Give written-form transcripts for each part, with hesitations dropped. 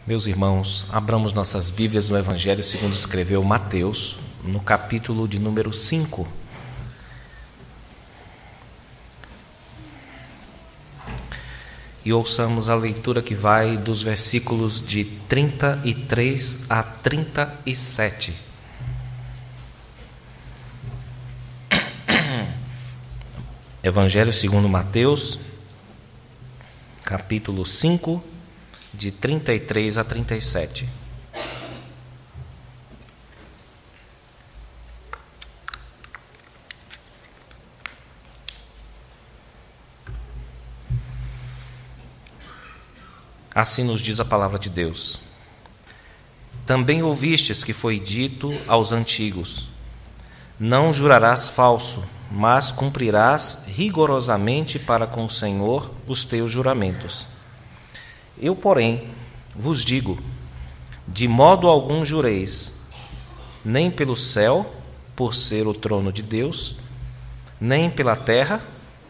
Meus irmãos, abramos nossas Bíblias no Evangelho segundo escreveu Mateus, no capítulo de número 5. E ouçamos a leitura que vai dos versículos de 33 a 37. Evangelho segundo Mateus, capítulo 5, de 33 a 37. Assim nos diz a palavra de Deus. Também ouvistes que foi dito aos antigos: não jurarás falso, mas cumprirás rigorosamente para com o Senhor os teus juramentos. Eu, porém, vos digo, de modo algum jureis, nem pelo céu, por ser o trono de Deus, nem pela terra,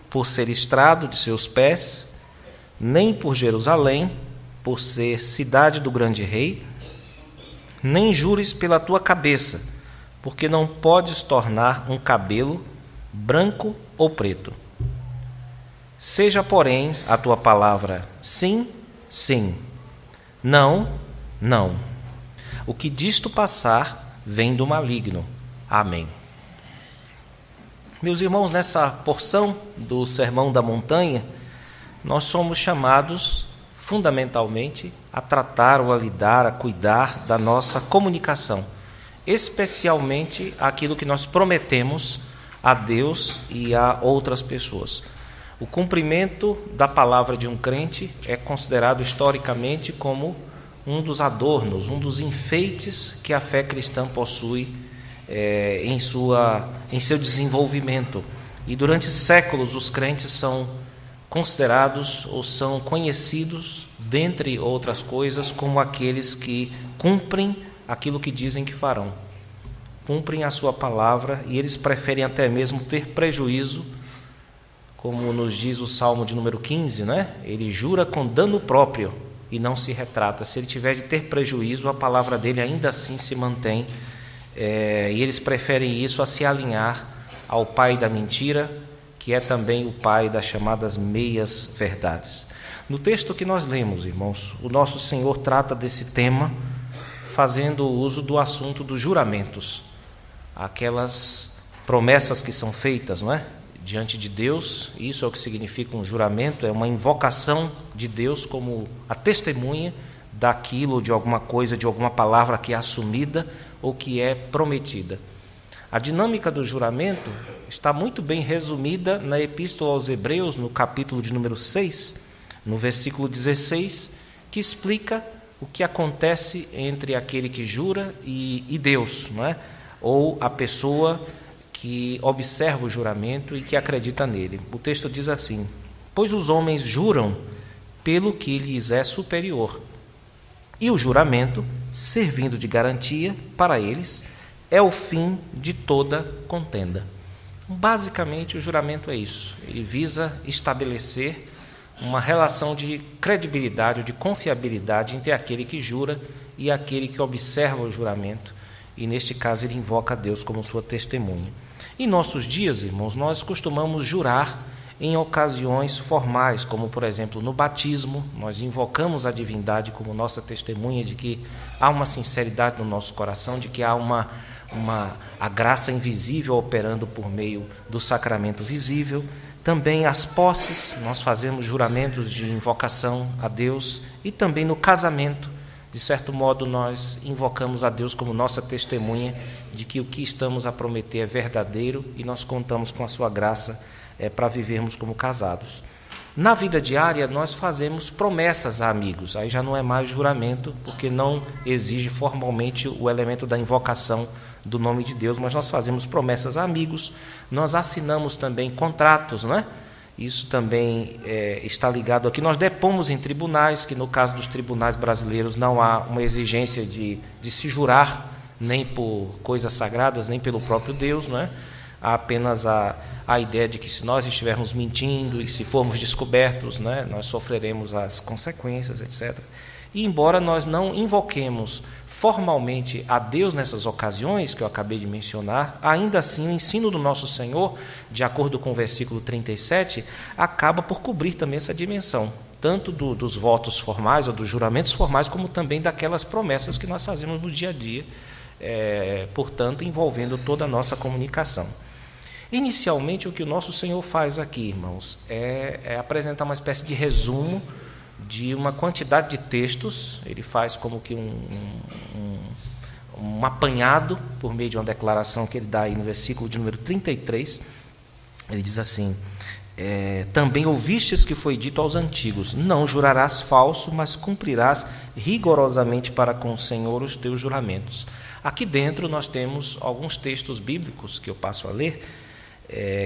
por ser estrado de seus pés, nem por Jerusalém, por ser cidade do grande rei, nem jures pela tua cabeça, porque não podes tornar um cabelo branco ou preto. Seja, porém, a tua palavra sim, sim, não, não. O que disto passar vem do maligno. Amém. Meus irmãos, nessa porção do Sermão da Montanha, nós somos chamados, fundamentalmente, a tratar ou a lidar, a cuidar da nossa comunicação, especialmente aquilo que nós prometemos a Deus e a outras pessoas. O cumprimento da palavra de um crente é considerado historicamente como um dos adornos, um dos enfeites que a fé cristã possui em seu desenvolvimento. E durante séculos os crentes são considerados ou são conhecidos, dentre outras coisas, como aqueles que cumprem aquilo que dizem que farão. Cumprem a sua palavra e eles preferem até mesmo ter prejuízo, como nos diz o Salmo de número 15, né? Ele jura com dano próprio e não se retrata. Se ele tiver de ter prejuízo, a palavra dele ainda assim se mantém. E eles preferem isso a se alinhar ao pai da mentira, que é também o pai das chamadas meias-verdades. No texto que nós lemos, irmãos, o nosso Senhor trata desse tema fazendo uso do assunto dos juramentos. Aquelas promessas que são feitas, não é? Diante de Deus. Isso é o que significa um juramento, é uma invocação de Deus como a testemunha daquilo, de alguma coisa, de alguma palavra que é assumida ou que é prometida. A dinâmica do juramento está muito bem resumida na Epístola aos Hebreus, no capítulo de número 6, no versículo 16, que explica o que acontece entre aquele que jura e Deus, não é? Ou a pessoa que observa o juramento e que acredita nele. O texto diz assim: pois os homens juram pelo que lhes é superior, e o juramento, servindo de garantia para eles, é o fim de toda contenda. Basicamente, o juramento é isso. Ele visa estabelecer uma relação de credibilidade ou de confiabilidade entre aquele que jura e aquele que observa o juramento. E, neste caso, ele invoca a Deus como sua testemunha. Em nossos dias, irmãos, nós costumamos jurar em ocasiões formais, como, por exemplo, no batismo. Nós invocamos a divindade como nossa testemunha de que há uma sinceridade no nosso coração, de que há a graça invisível operando por meio do sacramento visível. Também as posses, nós fazemos juramentos de invocação a Deus. E também no casamento, de certo modo, nós invocamos a Deus como nossa testemunha de que o que estamos a prometer é verdadeiro e nós contamos com a sua graça para vivermos como casados. Na vida diária, nós fazemos promessas a amigos. Aí já não é mais juramento, porque não exige formalmente o elemento da invocação do nome de Deus, mas nós fazemos promessas a amigos, nós assinamos também contratos, não é? Isso também está ligado aqui. Nós depomos em tribunais, que no caso dos tribunais brasileiros não há uma exigência de se jurar, nem por coisas sagradas, nem pelo próprio Deus, não é? Há apenas a ideia de que se nós estivermos mentindo e se formos descobertos, né, nós sofreremos as consequências, etc. E embora nós não invoquemos formalmente a Deus nessas ocasiões que eu acabei de mencionar, ainda assim o ensino do nosso Senhor, de acordo com o versículo 37, acaba por cobrir também essa dimensão, tanto dos votos formais ou dos juramentos formais, como também daquelas promessas que nós fazemos no dia a dia, portanto, envolvendo toda a nossa comunicação. Inicialmente, o que o nosso Senhor faz aqui, irmãos, é apresentar uma espécie de resumo de uma quantidade de textos. Ele faz como que um apanhado por meio de uma declaração que ele dá aí no versículo de número 33. Ele diz assim: também ouvistes que foi dito aos antigos, não jurarás falso, mas cumprirás rigorosamente para com o Senhor os teus juramentos. Aqui dentro nós temos alguns textos bíblicos que eu passo a ler,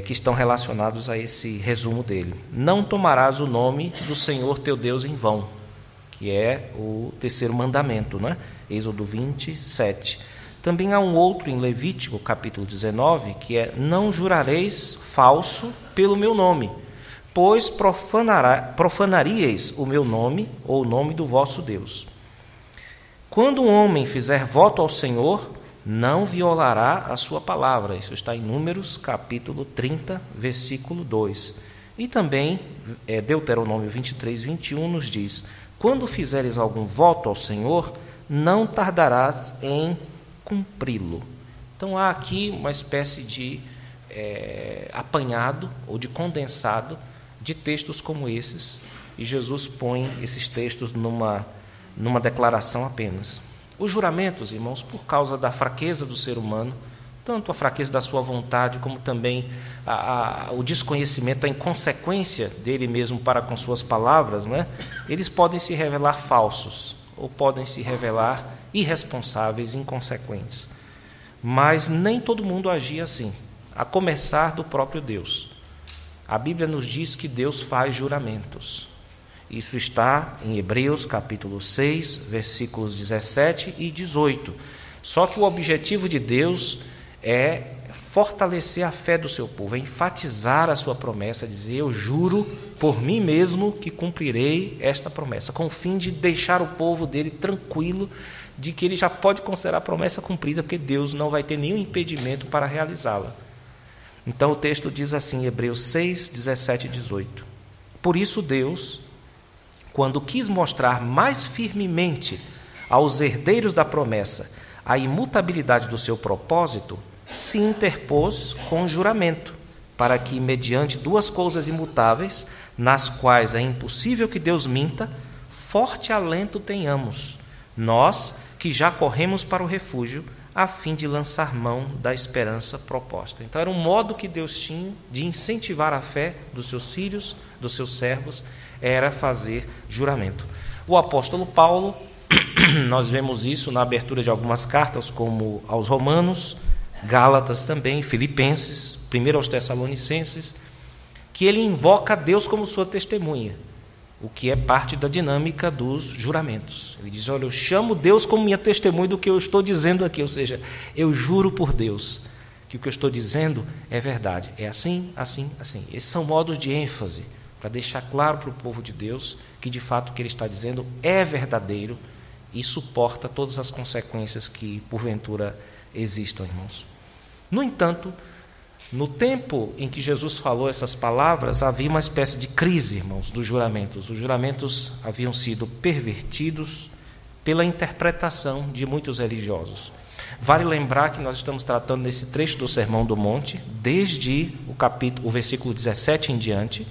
que estão relacionados a esse resumo dele. Não tomarás o nome do Senhor teu Deus em vão, que é o terceiro mandamento, né? Êxodo 27. Também há um outro em Levítico, capítulo 19, que é: não jurareis falso pelo meu nome, pois profanaríeis o meu nome ou o nome do vosso Deus. Quando um homem fizer voto ao Senhor, não violará a sua palavra. Isso está em Números, capítulo 30, versículo 2. E também, Deuteronômio 23, 21 nos diz: quando fizeres algum voto ao Senhor, não tardarás em cumpri-lo. Então há aqui uma espécie de apanhado ou de condensado de textos como esses, e Jesus põe esses textos numa declaração apenas. Os juramentos, irmãos, por causa da fraqueza do ser humano, tanto a fraqueza da sua vontade, como também o desconhecimento, a inconsequência dele mesmo para com suas palavras, né? Eles podem se revelar falsos, ou podem se revelar irresponsáveis, inconsequentes. Mas nem todo mundo agia assim, a começar do próprio Deus. A Bíblia nos diz que Deus faz juramentos. Isso está em Hebreus, capítulo 6, versículos 17 e 18. Só que o objetivo de Deus é fortalecer a fé do seu povo, é enfatizar a sua promessa, dizer: eu juro por mim mesmo que cumprirei esta promessa, com o fim de deixar o povo dele tranquilo de que ele já pode considerar a promessa cumprida, porque Deus não vai ter nenhum impedimento para realizá-la. Então o texto diz assim, Hebreus 6, 17 e 18. Por isso Deus, quando quis mostrar mais firmemente aos herdeiros da promessa a imutabilidade do seu propósito, se interpôs com juramento, para que, mediante duas coisas imutáveis, nas quais é impossível que Deus minta, forte alento tenhamos, nós que já corremos para o refúgio, a fim de lançar mão da esperança proposta. Então era um modo que Deus tinha de incentivar a fé dos seus filhos, dos seus servos, era fazer juramento. O apóstolo Paulo, nós vemos isso na abertura de algumas cartas, como aos Romanos, Gálatas também, Filipenses, 1 aos Tessalonicenses, que ele invoca Deus como sua testemunha, o que é parte da dinâmica dos juramentos. Ele diz: olha, eu chamo Deus como minha testemunha do que eu estou dizendo aqui, ou seja, eu juro por Deus que o que eu estou dizendo é verdade, é assim, assim, assim. Esses são modos de ênfase, para deixar claro para o povo de Deus que, de fato, o que ele está dizendo é verdadeiro e suporta todas as consequências que, porventura, existam, irmãos. No entanto, no tempo em que Jesus falou essas palavras, havia uma espécie de crise, irmãos, dos juramentos. Os juramentos haviam sido pervertidos pela interpretação de muitos religiosos. Vale lembrar que nós estamos tratando nesse trecho do Sermão do Monte, desde o versículo 17 em diante.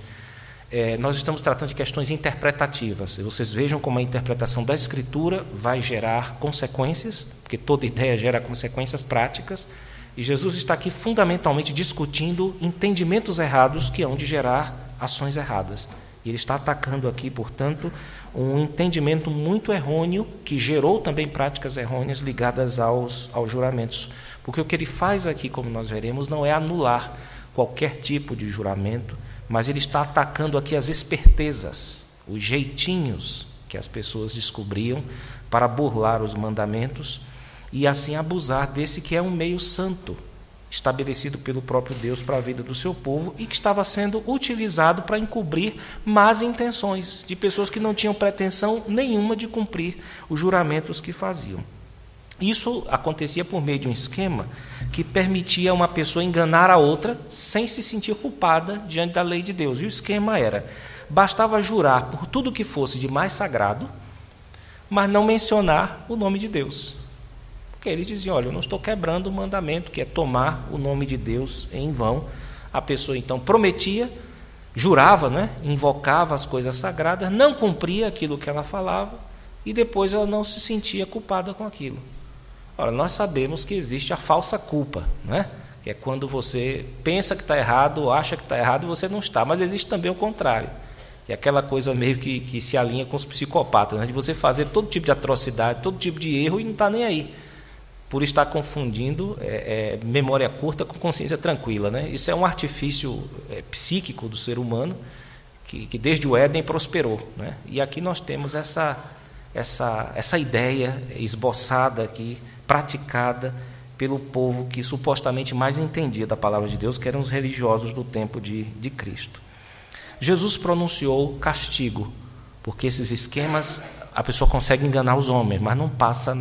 Nós estamos tratando de questões interpretativas. E vocês vejam como a interpretação da Escritura vai gerar consequências, porque toda ideia gera consequências práticas, e Jesus está aqui fundamentalmente discutindo entendimentos errados que hão de gerar ações erradas. E ele está atacando aqui, portanto, um entendimento muito errôneo, que gerou também práticas errôneas ligadas aos juramentos. Porque o que ele faz aqui, como nós veremos, não é anular qualquer tipo de juramento, mas ele está atacando aqui as espertezas, os jeitinhos que as pessoas descobriam para burlar os mandamentos e assim abusar desse que é um meio santo, estabelecido pelo próprio Deus para a vida do seu povo e que estava sendo utilizado para encobrir más intenções de pessoas que não tinham pretensão nenhuma de cumprir os juramentos que faziam. Isso acontecia por meio de um esquema que permitia uma pessoa enganar a outra sem se sentir culpada diante da lei de Deus. E o esquema era: bastava jurar por tudo que fosse de mais sagrado, mas não mencionar o nome de Deus. Porque eles diziam: olha, eu não estou quebrando o mandamento, que é tomar o nome de Deus em vão. A pessoa então prometia, jurava, invocava as coisas sagradas, não cumpria aquilo que ela falava e depois ela não se sentia culpada com aquilo. Ora, nós sabemos que existe a falsa culpa, que é quando você pensa que está errado, ou acha que está errado e você não está, mas existe também o contrário, que é aquela coisa meio que se alinha com os psicopatas, de você fazer todo tipo de atrocidade, todo tipo de erro e não está nem aí, por estar confundindo memória curta com consciência tranquila. Isso é um artifício psíquico do ser humano que desde o Éden prosperou. E aqui nós temos essa ideia esboçada aqui, praticada pelo povo que supostamente mais entendia da palavra de Deus, que eram os religiosos do tempo de Cristo. Jesus pronunciou castigo, porque esses esquemas a pessoa consegue enganar os homens, mas não passa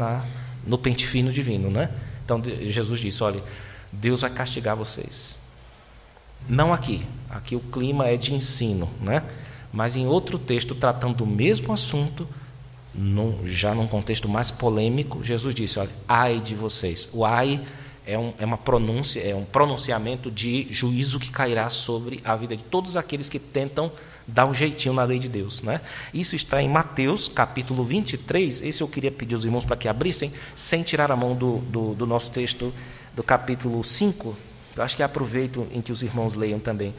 no pente fino divino. Então Jesus disse: olha, Deus vai castigar vocês. Não aqui o clima é de ensino, mas em outro texto tratando do mesmo assunto, já num contexto mais polêmico, Jesus disse: olha, ai de vocês. O ai é uma pronúncia, é um pronunciamento de juízo que cairá sobre a vida de todos aqueles que tentam dar um jeitinho na lei de Deus. Isso está em Mateus, capítulo 23. Esse eu queria pedir aos irmãos para que abrissem, sem tirar a mão do nosso texto do capítulo 5. Eu acho que aproveito em que os irmãos leiam também.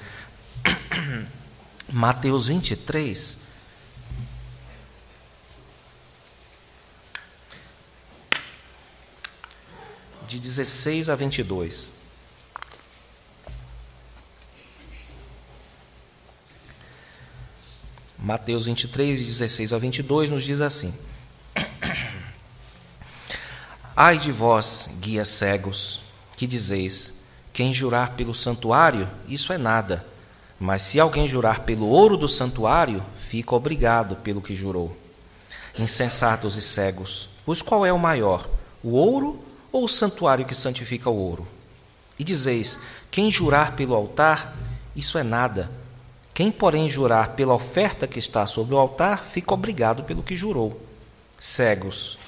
Mateus 23. De 16 a 22. Mateus 23, de 16 a 22, nos diz assim: ai de vós, guias cegos, que dizeis: quem jurar pelo santuário, isso é nada, mas se alguém jurar pelo ouro do santuário, fica obrigado pelo que jurou. Insensatos e cegos, pois qual é o maior, o ouro ou o santuário que santifica o ouro? E dizeis: quem jurar pelo altar, isso é nada. Quem, porém, jurar pela oferta que está sobre o altar, fica obrigado pelo que jurou. Cegos,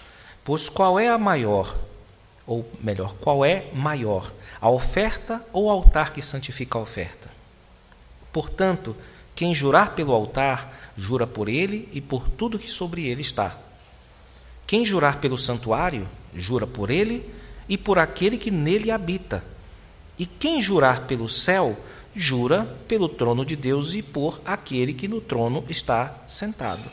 pois qual é a maior, ou melhor, qual é maior, a oferta ou o altar que santifica a oferta? Portanto, quem jurar pelo altar, jura por ele e por tudo que sobre ele está. Quem jurar pelo santuário, jura por ele e por aquele que nele habita. E quem jurar pelo céu, jura pelo trono de Deus e por aquele que no trono está sentado.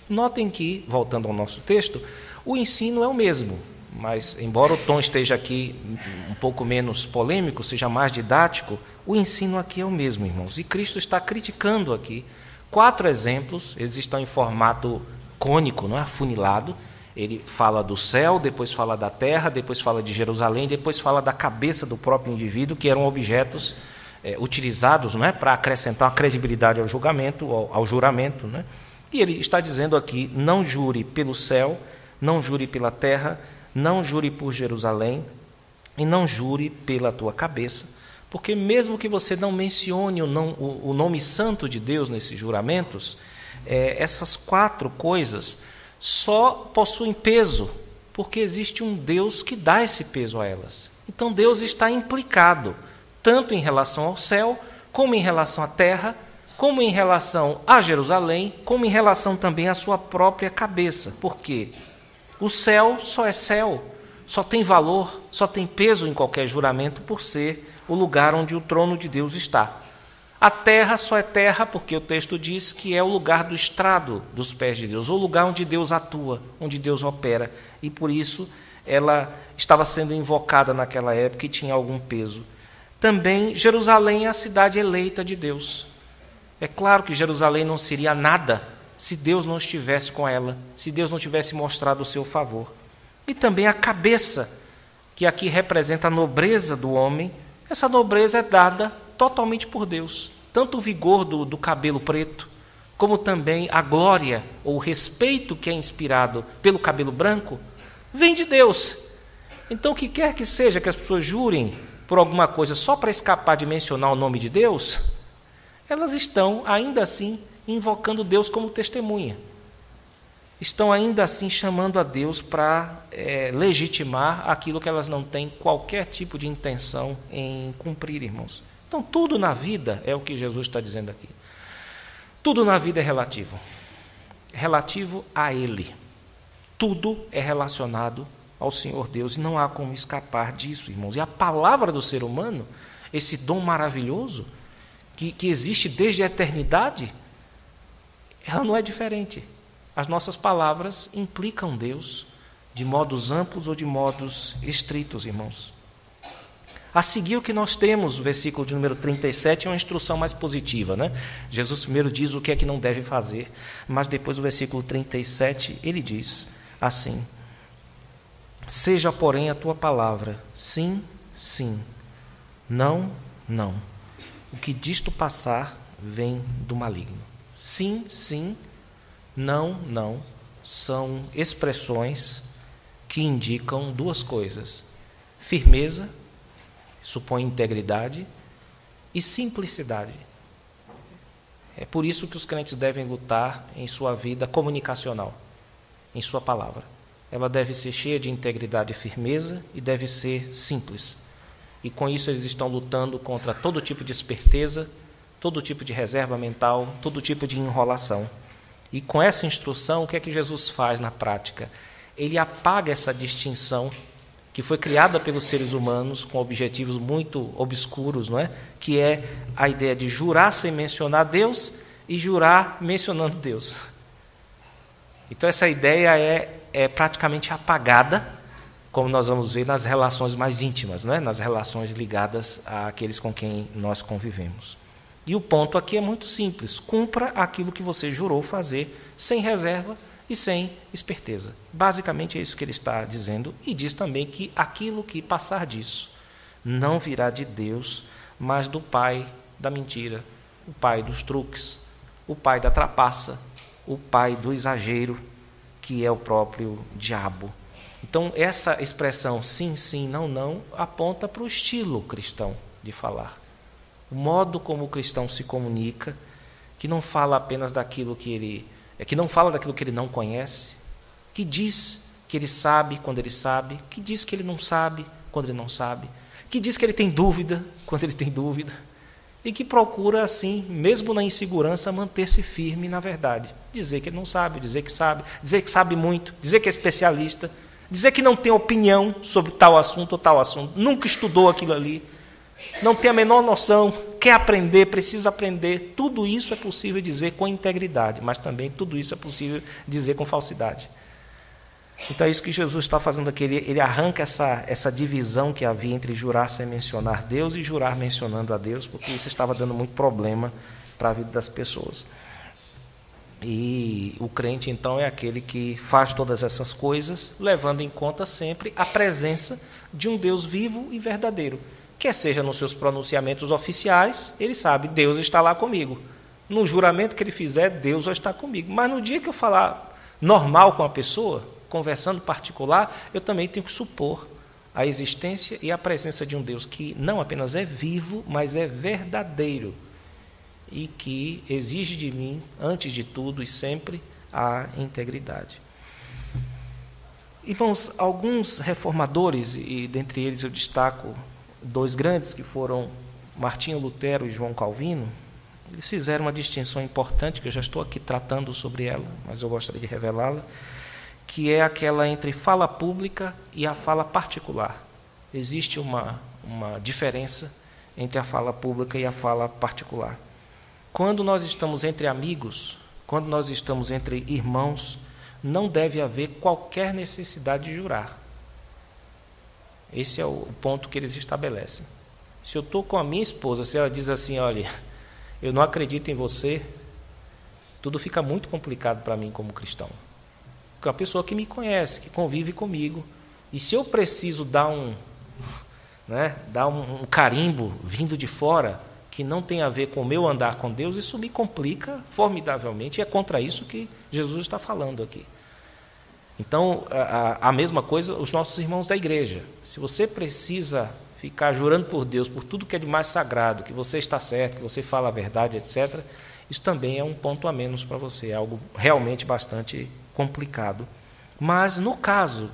Notem que, voltando ao nosso texto, o ensino é o mesmo, mas, embora o tom esteja aqui um pouco menos polêmico, seja mais didático, o ensino aqui é o mesmo, irmãos. E Cristo está criticando aqui 4 exemplos, eles estão em formato cônico, afunilado. Ele fala do céu, depois fala da terra, depois fala de Jerusalém, depois fala da cabeça do próprio indivíduo, que eram objetos utilizados para acrescentar uma credibilidade ao julgamento, ao juramento. E ele está dizendo aqui: não jure pelo céu, não jure pela terra, não jure por Jerusalém e não jure pela tua cabeça, porque mesmo que você não mencione o nome santo de Deus nesses juramentos, essas 4 coisas só possuem peso, porque existe um Deus que dá esse peso a elas. Então Deus está implicado, tanto em relação ao céu, como em relação à terra, como em relação a Jerusalém, como em relação também à sua própria cabeça. Por quê? O céu só é céu, só tem valor, só tem peso em qualquer juramento por ser o lugar onde o trono de Deus está. A terra só é terra porque o texto diz que é o lugar do estrado dos pés de Deus, o lugar onde Deus atua, onde Deus opera, e por isso ela estava sendo invocada naquela época e tinha algum peso. Também Jerusalém é a cidade eleita de Deus. É claro que Jerusalém não seria nada se Deus não estivesse com ela, se Deus não tivesse mostrado o seu favor. E também a cabeça, que aqui representa a nobreza do homem, Essa nobreza é dada totalmente por Deus. Tanto o vigor do cabelo preto, como também a glória ou o respeito que é inspirado pelo cabelo branco, vem de Deus. Então, o que quer que seja que as pessoas jurem por alguma coisa só para escapar de mencionar o nome de Deus, elas estão, ainda assim, invocando Deus como testemunha. Estão, ainda assim, chamando a Deus para legitimar aquilo que elas não têm qualquer tipo de intenção em cumprir, irmãos. Então, tudo na vida é o que Jesus está dizendo aqui. Tudo na vida é relativo. Relativo a Ele. Tudo é relacionado ao Senhor Deus e não há como escapar disso, irmãos. E a palavra do ser humano, esse dom maravilhoso, que existe desde a eternidade, ela não é diferente. As nossas palavras implicam Deus de modos amplos ou de modos estritos, irmãos. A seguir, o que nós temos, o versículo de número 37, é uma instrução mais positiva, né? Jesus primeiro diz o que é que não deve fazer, mas depois, o versículo 37, ele diz assim: seja, porém, a tua palavra sim, sim, não, não. O que disto passar vem do maligno. Sim, sim, não, não, são expressões que indicam duas coisas: firmeza, supõe integridade, e simplicidade. É por isso que os crentes devem lutar em sua vida comunicacional, em sua palavra. Ela deve ser cheia de integridade e firmeza e deve ser simples. E com isso eles estão lutando contra todo tipo de esperteza, todo tipo de reserva mental, todo tipo de enrolação. E com essa instrução, o que é que Jesus faz na prática? Ele apaga essa distinção que foi criada pelos seres humanos com objetivos muito obscuros, não é? Que é a ideia de jurar sem mencionar Deus e jurar mencionando Deus. Então essa ideia é praticamente apagada, como nós vamos ver nas relações mais íntimas, não é? Nas relações ligadas àqueles com quem nós convivemos. E o ponto aqui é muito simples: cumpra aquilo que você jurou fazer, sem reserva e sem esperteza. Basicamente é isso que ele está dizendo, e diz também que aquilo que passar disso não virá de Deus, mas do pai da mentira, o pai dos truques, o pai da trapaça, o pai do exagero, que é o próprio diabo. Então, essa expressão sim, sim, não, não, aponta para o estilo cristão de falar. O modo como o cristão se comunica, que não fala apenas daquilo que ele não conhece, que diz que ele sabe quando ele sabe, que diz que ele não sabe quando ele não sabe, que diz que ele tem dúvida quando ele tem dúvida, e que procura, assim, mesmo na insegurança, manter-se firme na verdade. Dizer que ele não sabe, dizer que sabe muito, dizer que é especialista, dizer que não tem opinião sobre tal assunto ou tal assunto, nunca estudou aquilo ali, não tem a menor noção, quer aprender, precisa aprender. Tudo isso é possível dizer com integridade, mas também tudo isso é possível dizer com falsidade. Então é isso que Jesus está fazendo aqui. Ele arranca essa divisão que havia entre jurar sem mencionar Deus e jurar mencionando a Deus, porque isso estava dando muito problema para a vida das pessoas. E o crente, então, é aquele que faz todas essas coisas, levando em conta sempre a presença de um Deus vivo e verdadeiro. Quer seja nos seus pronunciamentos oficiais, ele sabe, Deus está lá comigo. No juramento que ele fizer, Deus vai estar comigo. Mas no dia que eu falar normal com a pessoa, conversando particular, eu também tenho que supor a existência e a presença de um Deus que não apenas é vivo, mas é verdadeiro. E que exige de mim, antes de tudo e sempre, a integridade. Irmãos, alguns reformadores, e dentre eles eu destaco dois grandes, que foram Martinho Lutero e João Calvino, eles fizeram uma distinção importante, que eu já estou aqui tratando sobre ela, mas eu gostaria de revelá-la, que é aquela entre fala pública e a fala particular. Existe uma diferença entre a fala pública e a fala particular. Quando nós estamos entre amigos, quando nós estamos entre irmãos, não deve haver qualquer necessidade de jurar. Esse é o ponto que eles estabelecem. Se eu estou com a minha esposa, se ela diz assim, olha, eu não acredito em você, tudo fica muito complicado para mim como cristão. Porque é uma pessoa que me conhece, que convive comigo. E se eu preciso dar né, dar um carimbo vindo de fora, que não tem a ver com o meu andar com Deus, isso me complica formidavelmente, e é contra isso que Jesus está falando aqui. Então, a mesma coisa, os nossos irmãos da igreja. Se você precisa ficar jurando por Deus, por tudo que é de mais sagrado, que você está certo, que você fala a verdade, etc., isso também é um ponto a menos para você, é algo realmente bastante complicado. Mas, no caso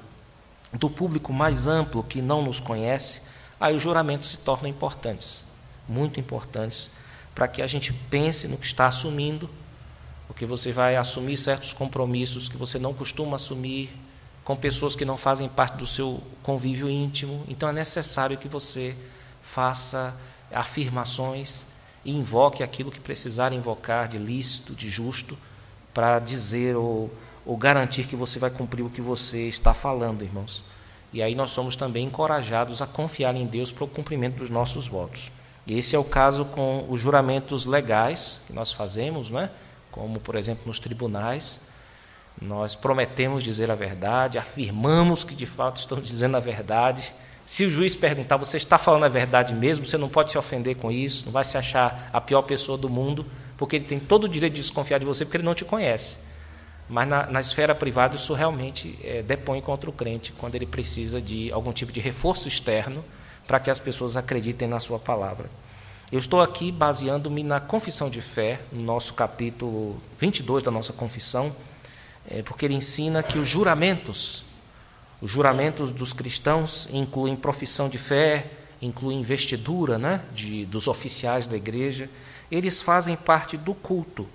do público mais amplo, que não nos conhece, aí os juramentos se tornam importantes, muito importantes, para que a gente pense no que está assumindo, porque você vai assumir certos compromissos que você não costuma assumir com pessoas que não fazem parte do seu convívio íntimo. Então é necessário que você faça afirmações e invoque aquilo que precisar invocar de lícito, de justo, para dizer ou garantir que você vai cumprir o que você está falando, irmãos. E aí nós somos também encorajados a confiar em Deus para o cumprimento dos nossos votos. E esse é o caso com os juramentos legais que nós fazemos, não é? Como, por exemplo, nos tribunais, nós prometemos dizer a verdade, afirmamos que de fato estamos dizendo a verdade. Se o juiz perguntar, você está falando a verdade mesmo, você não pode se ofender com isso, não vai se achar a pior pessoa do mundo, porque ele tem todo o direito de desconfiar de você, porque ele não te conhece. Mas na esfera privada isso realmente depõe contra o crente, quando ele precisa de algum tipo de reforço externo para que as pessoas acreditem na sua palavra. Eu estou aqui baseando-me na confissão de fé, no nosso capítulo 22 da nossa confissão, porque ele ensina que os juramentos dos cristãos incluem profissão de fé, incluem investidura, né, dos oficiais da igreja, eles fazem parte do culto.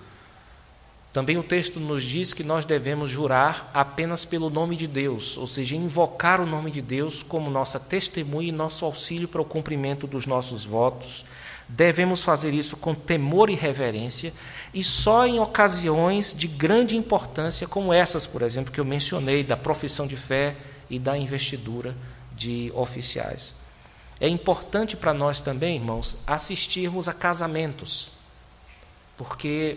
Também o texto nos diz que nós devemos jurar apenas pelo nome de Deus, ou seja, invocar o nome de Deus como nossa testemunha e nosso auxílio para o cumprimento dos nossos votos. Devemos fazer isso com temor e reverência, e só em ocasiões de grande importância, como essas, por exemplo, que eu mencionei, da profissão de fé e da investidura de oficiais. É importante para nós também, irmãos, assistirmos a casamentos, porque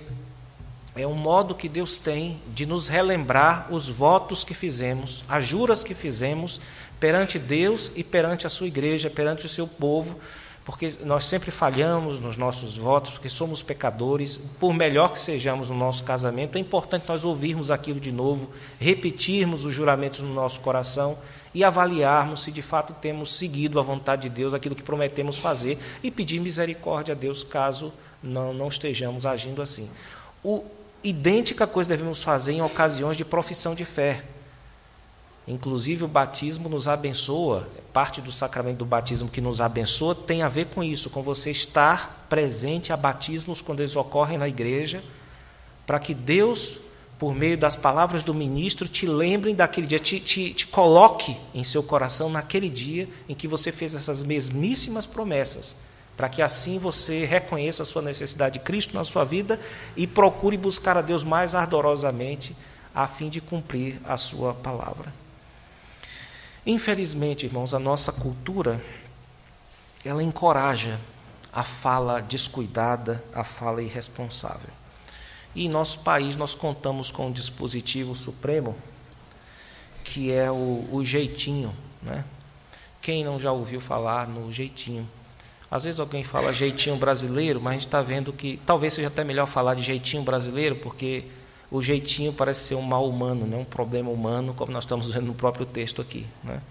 é um modo que Deus tem de nos relembrar os votos que fizemos, as juras que fizemos perante Deus e perante a sua igreja, perante o seu povo, porque nós sempre falhamos nos nossos votos, porque somos pecadores. Por melhor que sejamos no nosso casamento, é importante nós ouvirmos aquilo de novo, repetirmos os juramentos no nosso coração e avaliarmos se de fato temos seguido a vontade de Deus, aquilo que prometemos fazer, e pedir misericórdia a Deus caso não estejamos agindo assim. Idêntica coisa devemos fazer em ocasiões de profissão de fé. Inclusive o batismo nos abençoa, parte do sacramento do batismo que nos abençoa tem a ver com isso, com você estar presente a batismos quando eles ocorrem na igreja, para que Deus, por meio das palavras do ministro, te lembre daquele dia, te coloque em seu coração naquele dia em que você fez essas mesmíssimas promessas, para que assim você reconheça a sua necessidade de Cristo na sua vida e procure buscar a Deus mais ardorosamente a fim de cumprir a sua palavra. Infelizmente, irmãos, a nossa cultura, ela encoraja a fala descuidada, a fala irresponsável. E em nosso país nós contamos com um dispositivo supremo, que é o jeitinho, né? Quem não já ouviu falar no jeitinho? Às vezes alguém fala jeitinho brasileiro, mas a gente está vendo que talvez seja até melhor falar de jeitinho brasileiro, porque o jeitinho parece ser um mal humano, né? Um problema humano, como nós estamos vendo no próprio texto aqui, né?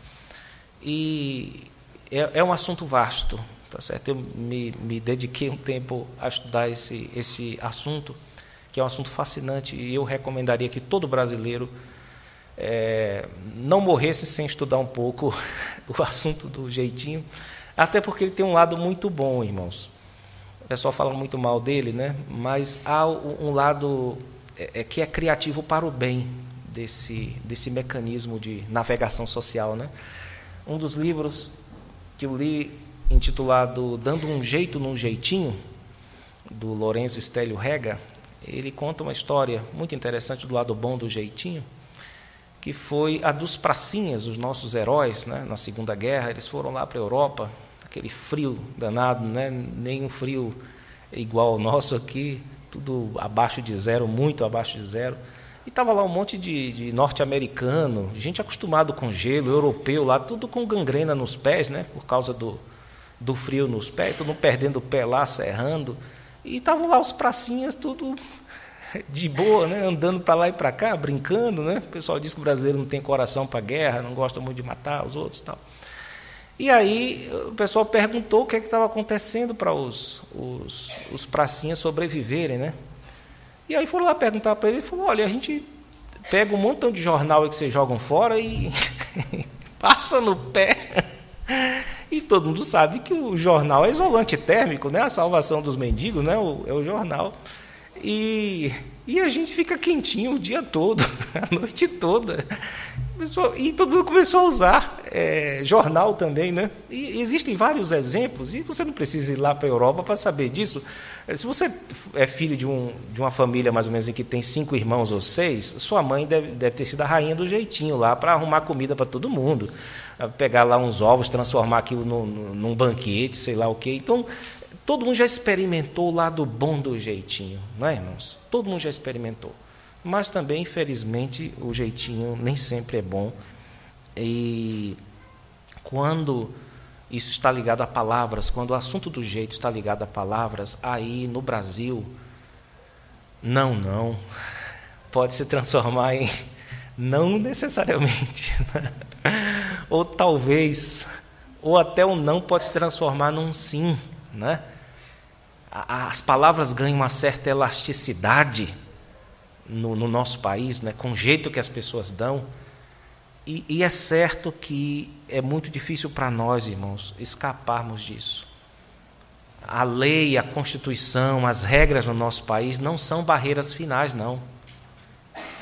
E é um assunto vasto, tá certo? Eu me dediquei um tempo a estudar esse assunto, que é um assunto fascinante, e eu recomendaria que todo brasileiro não morresse sem estudar um pouco o assunto do jeitinho, até porque ele tem um lado muito bom, irmãos. O pessoal fala muito mal dele, né? Mas há um lado que é criativo para o bem desse mecanismo de navegação social, né? Um dos livros que eu li, intitulado Dando um Jeito num Jeitinho, do Lourenço Estélio Rega, ele conta uma história muito interessante do lado bom do jeitinho, que foi a dos pracinhas, os nossos heróis, né? Na Segunda Guerra, eles foram lá para a Europa, aquele frio danado, né? Nem um frio igual ao nosso aqui, tudo abaixo de zero, muito abaixo de zero, estava lá um monte de norte-americano, gente acostumado com gelo, europeu lá, tudo com gangrena nos pés, né, por causa do frio nos pés, todo mundo perdendo o pé lá, serrando. E estavam lá os pracinhas, tudo de boa, né, andando para lá e para cá, brincando. Né? O pessoal diz que o brasileiro não tem coração para a guerra, não gosta muito de matar os outros e tal. E aí o pessoal perguntou o que estava acontecendo para os pracinhas sobreviverem, né? E aí foram lá perguntar para ele, ele falou, olha, a gente pega um montão de jornal que vocês jogam fora e passa no pé. E todo mundo sabe que o jornal é isolante térmico, né? A salvação dos mendigos, né? É o jornal. E a gente fica quentinho o dia todo, a noite toda. E todo mundo começou a usar jornal também, né? E existem vários exemplos, e você não precisa ir lá para a Europa para saber disso. Se você é filho de uma família mais ou menos em que tem 5 irmãos ou 6, sua mãe deve ter sido a rainha do jeitinho lá para arrumar comida para todo mundo, pegar lá uns ovos, transformar aquilo num banquete, sei lá o quê. Então, todo mundo já experimentou o lado bom do jeitinho, não é, irmãos? Todo mundo já experimentou. Mas também, infelizmente, o jeitinho nem sempre é bom. E quando isso está ligado a palavras, quando o assunto do jeito está ligado a palavras, aí no Brasil, não, pode se transformar em não necessariamente, né? Ou talvez, ou até o não pode se transformar num sim, né? As palavras ganham uma certa elasticidade no nosso país, né, com o jeito que as pessoas dão, e é certo que é muito difícil para nós, irmãos, escaparmos disso. A lei, a Constituição, as regras no nosso país não são barreiras finais, não.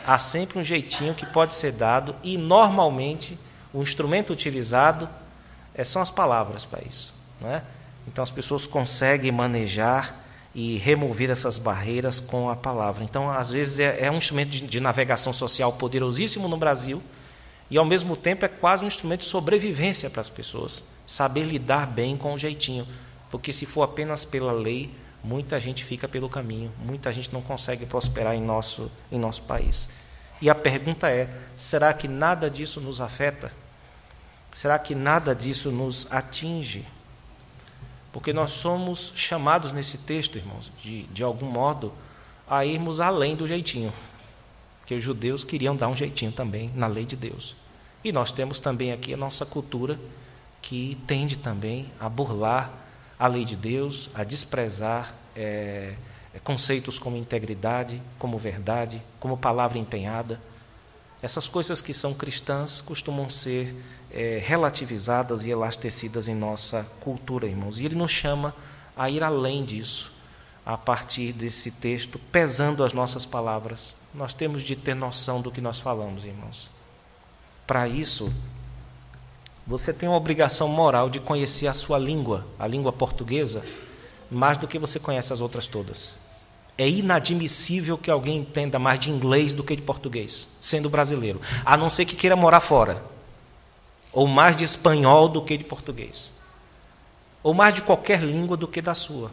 Há sempre um jeitinho que pode ser dado, e normalmente o instrumento utilizado são as palavras para isso, não é? Então as pessoas conseguem manejar e remover essas barreiras com a palavra. Então, às vezes, é um instrumento de navegação social poderosíssimo no Brasil, e, ao mesmo tempo, é quase um instrumento de sobrevivência para as pessoas, saber lidar bem com o jeitinho, porque se for apenas pela lei, muita gente fica pelo caminho, muita gente não consegue prosperar em nosso país. E a pergunta é, será que nada disso nos afeta? Será que nada disso nos atinge? Porque nós somos chamados nesse texto, irmãos, de algum modo, a irmos além do jeitinho. Porque os judeus queriam dar um jeitinho também na lei de Deus. E nós temos também aqui a nossa cultura, que tende também a burlar a lei de Deus, a desprezar conceitos como integridade, como verdade, como palavra empenhada. Essas coisas que são cristãs costumam ser relativizadas e elastecidas em nossa cultura, irmãos. E ele nos chama a ir além disso, a partir desse texto, pesando as nossas palavras. Nós temos de ter noção do que nós falamos, irmãos. Para isso, você tem uma obrigação moral de conhecer a sua língua, a língua portuguesa, mais do que você conhece as outras todas. É inadmissível que alguém entenda mais de inglês do que de português, sendo brasileiro, a não ser que queira morar fora, ou mais de espanhol do que de português, ou mais de qualquer língua do que da sua.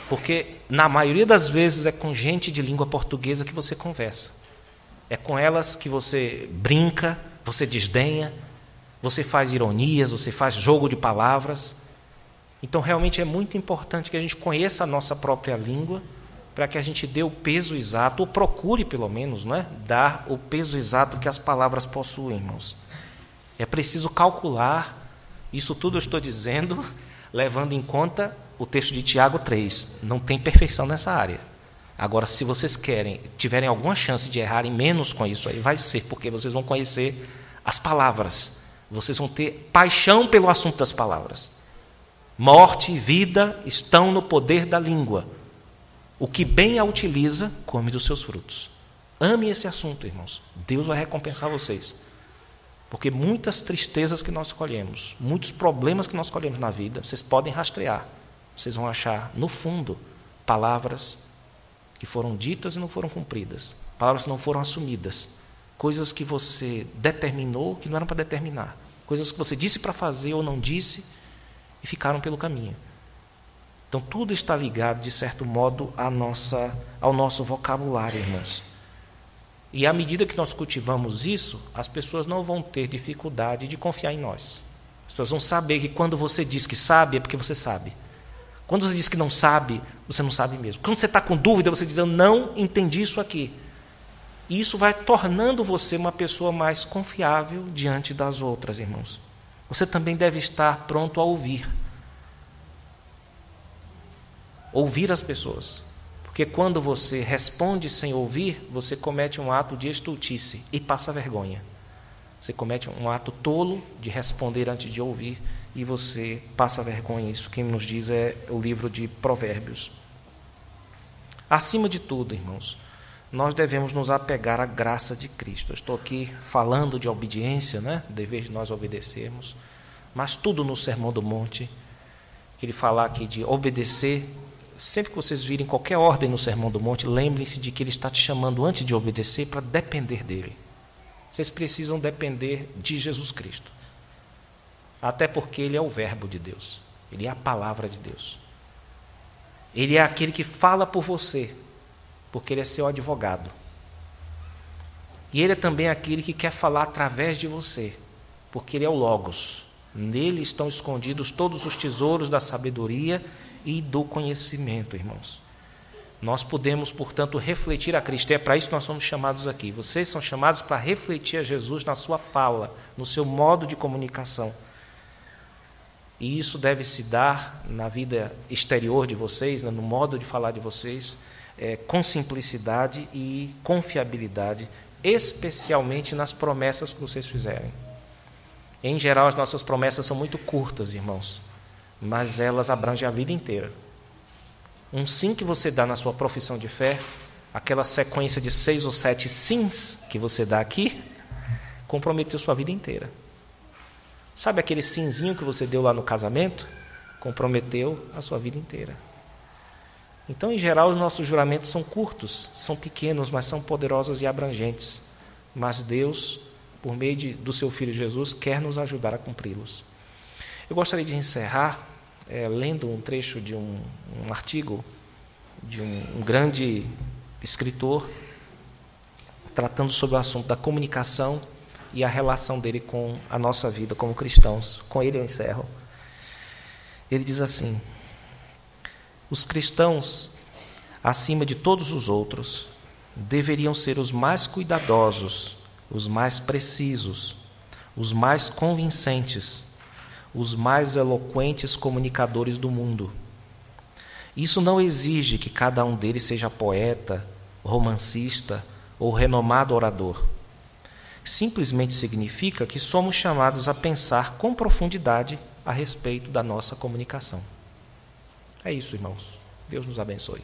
Porque, na maioria das vezes, é com gente de língua portuguesa que você conversa. É com elas que você brinca, você desdenha, você faz ironias, você faz jogo de palavras. Então, realmente é muito importante que a gente conheça a nossa própria língua, para que a gente dê o peso exato, ou procure, pelo menos, não é? Dar o peso exato que as palavras possuem, irmãos. É preciso calcular, isso tudo eu estou dizendo, levando em conta o texto de Tiago 3. Não tem perfeição nessa área. Agora, se vocês tiverem alguma chance de errarem menos com isso, aí vai ser, porque vocês vão conhecer as palavras. Vocês vão ter paixão pelo assunto das palavras. Morte e vida estão no poder da língua. O que bem a utiliza, come dos seus frutos. Ame esse assunto, irmãos. Deus vai recompensar vocês. Porque muitas tristezas que nós colhemos, muitos problemas que nós colhemos na vida, vocês podem rastrear. Vocês vão achar, no fundo, palavras que foram ditas e não foram cumpridas. Palavras que não foram assumidas. Coisas que você determinou que não eram para determinar. Coisas que você disse para fazer ou não disse e ficaram pelo caminho. Então, tudo está ligado, de certo modo, ao nosso vocabulário, irmãos. E à medida que nós cultivamos isso, as pessoas não vão ter dificuldade de confiar em nós. As pessoas vão saber que quando você diz que sabe, é porque você sabe. Quando você diz que não sabe, você não sabe mesmo. Quando você está com dúvida, você diz, eu não entendi isso aqui. E isso vai tornando você uma pessoa mais confiável diante das outras, irmãos. Você também deve estar pronto a ouvir. Ouvir as pessoas. Porque quando você responde sem ouvir, você comete um ato de estultice e passa vergonha. Você comete um ato tolo de responder antes de ouvir e você passa vergonha. Isso quem nos diz é o livro de Provérbios. Acima de tudo, irmãos, nós devemos nos apegar à graça de Cristo. Eu estou aqui falando de obediência, né? Dever de nós obedecermos, mas tudo no Sermão do Monte, que ele fala aqui de obedecer. Sempre que vocês virem qualquer ordem no Sermão do Monte, lembrem-se de que ele está te chamando antes de obedecer para depender dele. Vocês precisam depender de Jesus Cristo. Até porque ele é o verbo de Deus. Ele é a palavra de Deus. Ele é aquele que fala por você, porque ele é seu advogado. E ele é também aquele que quer falar através de você, porque ele é o Logos. Nele estão escondidos todos os tesouros da sabedoria e do conhecimento, irmãos. Nós podemos, portanto, refletir a Cristo. É para isso que nós somos chamados aqui. Vocês são chamados para refletir a Jesus na sua fala, no seu modo de comunicação. E isso deve se dar na vida exterior de vocês, no modo de falar de vocês, com simplicidade e confiabilidade, especialmente nas promessas que vocês fizerem. Em geral, as nossas promessas são muito curtas, irmãos, mas elas abrangem a vida inteira. Um sim que você dá na sua profissão de fé, aquela sequência de 6 ou 7 sims que você dá aqui, comprometeu sua vida inteira. Sabe aquele simzinho que você deu lá no casamento? Comprometeu a sua vida inteira. Então, em geral, os nossos juramentos são curtos, são pequenos, mas são poderosos e abrangentes. Mas Deus, por meio do seu Filho Jesus, quer nos ajudar a cumpri-los. Eu gostaria de encerrar lendo um trecho de um artigo de um grande escritor tratando sobre o assunto da comunicação e a relação dele com a nossa vida como cristãos. Com ele eu encerro. Ele diz assim: os cristãos, acima de todos os outros, deveriam ser os mais cuidadosos, os mais precisos, os mais convincentes, os mais eloquentes comunicadores do mundo. Isso não exige que cada um deles seja poeta, romancista ou renomado orador. Simplesmente significa que somos chamados a pensar com profundidade a respeito da nossa comunicação. É isso, irmãos. Deus nos abençoe.